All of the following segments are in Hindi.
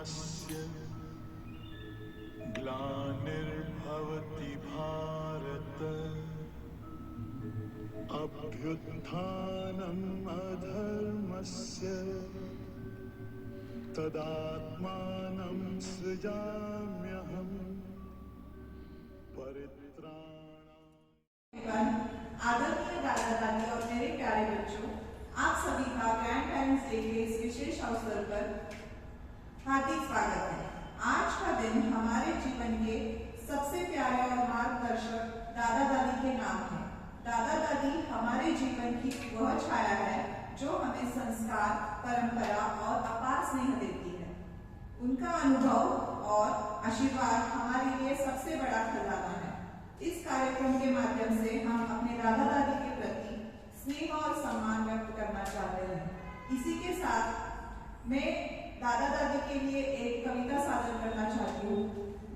धर्मस्य ग्लानिर्भवति भारत अभ्युत्थानम् अधर्मस्य तदात्मानं सृजाम्यहम् परित्राणाय। आदरणीय दादा दादी और मेरे प्यारे बच्चों, आप सभी का ग्रैंड पेरेंट्स डे के इस विशेष अवसर पर हार्दिक स्वागत है। आज का दिन हमारे जीवन के सबसे प्यारे और मार्गदर्शक दादा दादी के नाम है। दादा दादी हमारे जीवन की वह छाया है जो हमें संस्कार, परंपरा और अपार स्नेह देती है। उनका अनुभव और आशीर्वाद हमारे लिए सबसे बड़ा खजाना है। इस कार्यक्रम के माध्यम से हम अपने दादा दादी के प्रति स्नेह और सम्मान व्यक्त करना चाहते हैं। इसी के साथ मैं दादा दादी के लिए एक कविता साझा करना चाहती हूँ।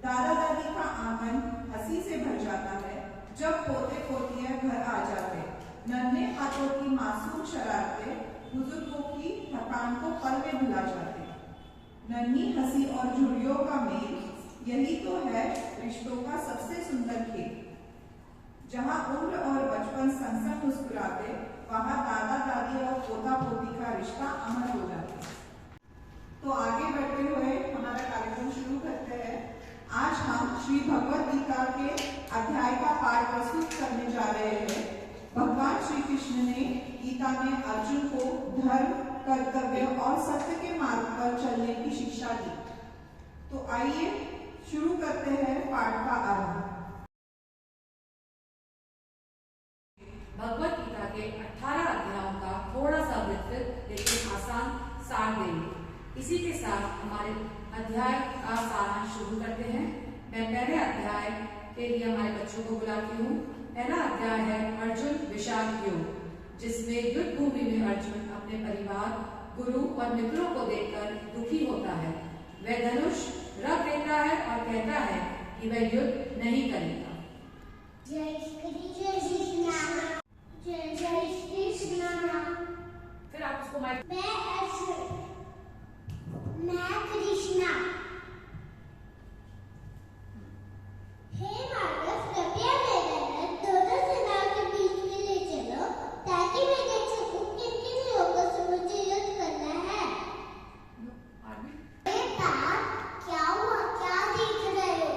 दादा दादी का आंगन हंसी से भर जाता है जब पोते पोतियां घर आ जाते। नन्हे हाथों की मासूम शरारतें बुजुर्गों की थकान को पल में भुला जाते। नन्ही हंसी और झुर्रियों का मेल, यही तो है रिश्तों का सबसे सुंदर खेल। जहाँ उम्र और बचपन संग संग मुस्कुराते, वहाँ दादा दादी और पोता पोती का रिश्ता अमर हो जाता है। तो आगे बढ़ते हुए हमारा कार्यक्रम शुरू करते हैं। आज हम श्री भगवद गीता के अध्याय का पाठ प्रस्तुत करने जा रहे हैं। भगवान श्री कृष्ण ने गीता में अर्जुन को धर्म, कर्तव्य और सत्य के मार्ग पर चलने की शिक्षा दी। तो आइए शुरू करते हैं पाठ का आरंभ। भगवद गीता के 18 अध्यायों का थोड़ा सा विस्तृत लेकिन आसान सार देंगे। इसी के साथ हमारे अध्याय का सारांश शुरू करते हैं। मैं पहले अध्याय के लिए हमारे बच्चों को बुलाती हूँ। पहला अध्याय है अर्जुन विषाद योग, जिसमें युद्ध भूमि में अर्जुन अपने परिवार, गुरु और मित्रों को देखकर दुखी होता है। वह धनुष रख देता है और कहता है कि वह युद्ध नहीं करेगा। जय श्री कृष्ण। जय जय श्री कृष्ण। फिर आप उसको माइक। मैं कृष्णा। हे मानव, कृपया मेरा रथ दोनों सेनाओं के बीच में ले चलो ताकि मैं देख सकूं किन किन लोगों से मुझे युद्ध करना है। बेटा, क्या हुआ? क्या देख रहे हो?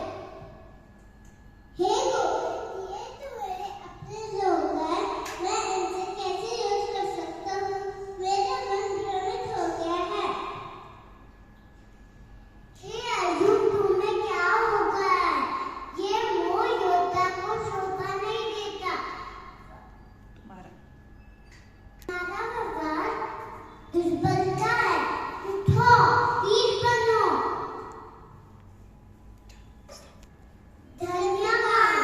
हे गोविंद, ये तो मेरे अपने लोग हैं। मैं इनसे कैसे युद्ध कर सकता हूँ? मेरा मन भ्रमित हो गया है। हे अर्जुन, तुम्हें क्या हो गया? ये मोह योद्धा को शोभा नहीं देता। तुम्हारा व्यवहार दुर्बलता है। उठो, वीर बनो। धन्यवाद।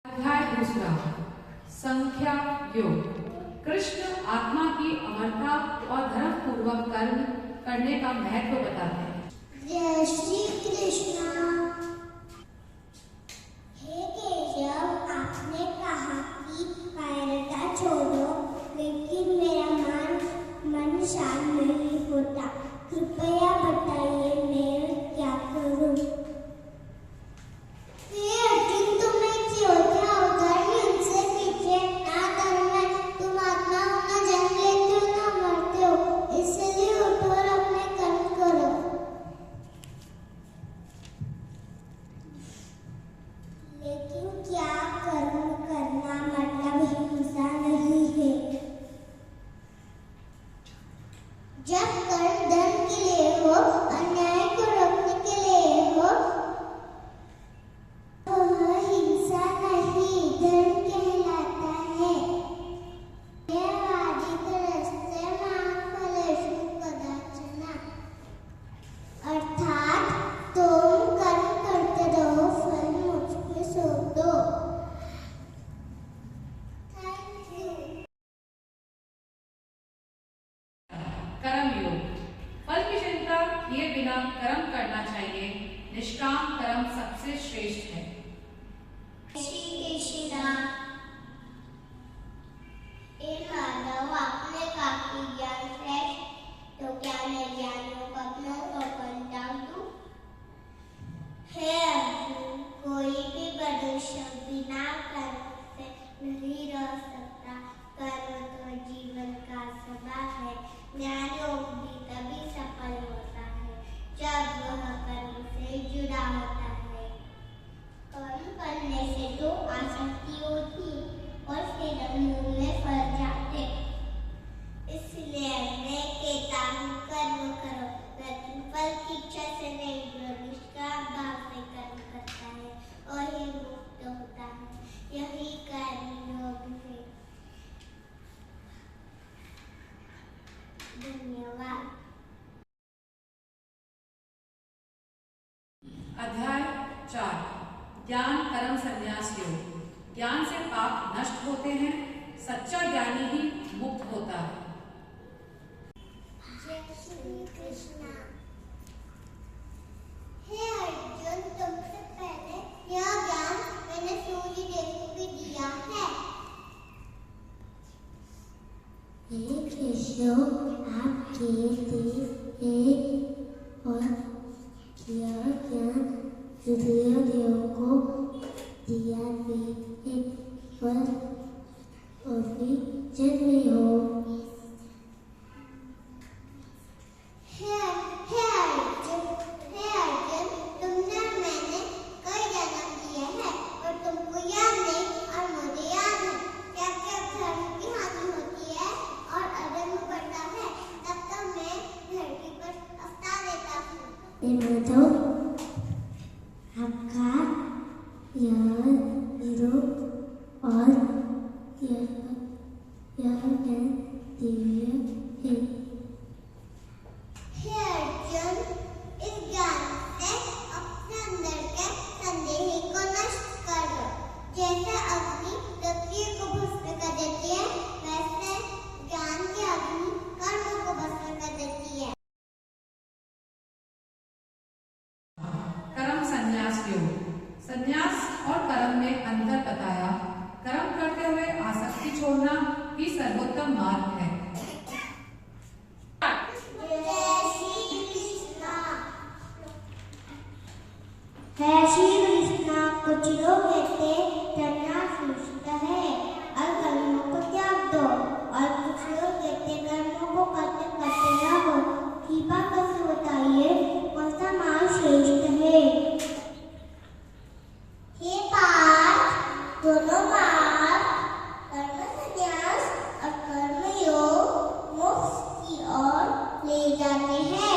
अध्याय दूसरा, संख्या योग। कृष्ण आत्मा की अमरता और धर्म पूर्वक कर्म करने का महत्व बताते हैं। जय श्री कृष्ण। हे केशव, आपने कहा कि कायरता छोड़ो, लेकिन मेरा मन शांत नहीं होता। कृपया बताइए मैं क्या करूं? हे अर्जुन, तुम्हें क्यों उधर उनसे पीछे ना धर्म है। तुम आत्मा हो, ना जन्म लेते हो ना मरते हो, इसलिए उठो और अपने कर्म करो। लेकिन क्या कर्म करना मतलब हिंसा नहीं है। जब कर्म धर्म के लिए हो, अन्याय को रोकने के लिए हो, तो वह हिंसा नहीं धर्म कहलाता है। अर्थात तुम कर्म करते रहो, फल मुझ पे सौंप दो। Thank you. कर्म योग। फल की चिंता किए बिना कर्म करना चाहिए। निष्काम कर्म सबसे श्रेष्ठ है। श्री कृष्ण। हे मानव, आपने काफी ज्ञान श्रेष्ठ धन्यवाद। अध्याय 4 ज्ञान कर्म संन्यास योग। ज्ञान से पाप नष्ट होते हैं, सच्चा ज्ञानी ही मुक्त होता है। जय श्री कृष्णा। हे अर्जुन, तुमसे पहले यह ज्ञान मैंने सूर्य देव को भी दिया है। हे कृष्ण, आपके देव है और यह ज्ञान सूर्य देव को दिया भी है और अभी जन्मे हो। हे अर्जुन, तुमने मैंने कई जन्म लिए हैं और तुमको याद नहीं और मुझे याद है। क्या क्या धर्म की हानि होती है और अधर्म बढ़ता है, तब तक मैं धरती पर अवतार लेता हूँ। आपका यह निरूप और यह ज्ञान दिव्य है। हे अर्जुन, इस ज्ञान से अपने अंदर के संदेह को नष्ट कर दो। जैसे अग्नि पृथ्वी को भस्म कर देती है, वैसे ज्ञान की अग्नि कर्म को भस्म कर देती है। कर्म संन्यास योग। संन्यास और कर्म में अंतर बताया। कर्म करते हुए आसक्ति छोड़ना ही सर्वोत्तम मार्ग है। श्री कृष्णा। कुछ लोग कहते संन्यास श्रेष्ठ है और कर्मों को त्याग दो, और कुछ लोग कहते कर्मों को करते करते रहो। कृपा करके बताइए कौन सा मार्ग श्रेष्ठ है। हे पार्थ, दोनों मार्ग कर्म संन्यास और कर्म योग मोक्ष की ओर ले जाते हैं।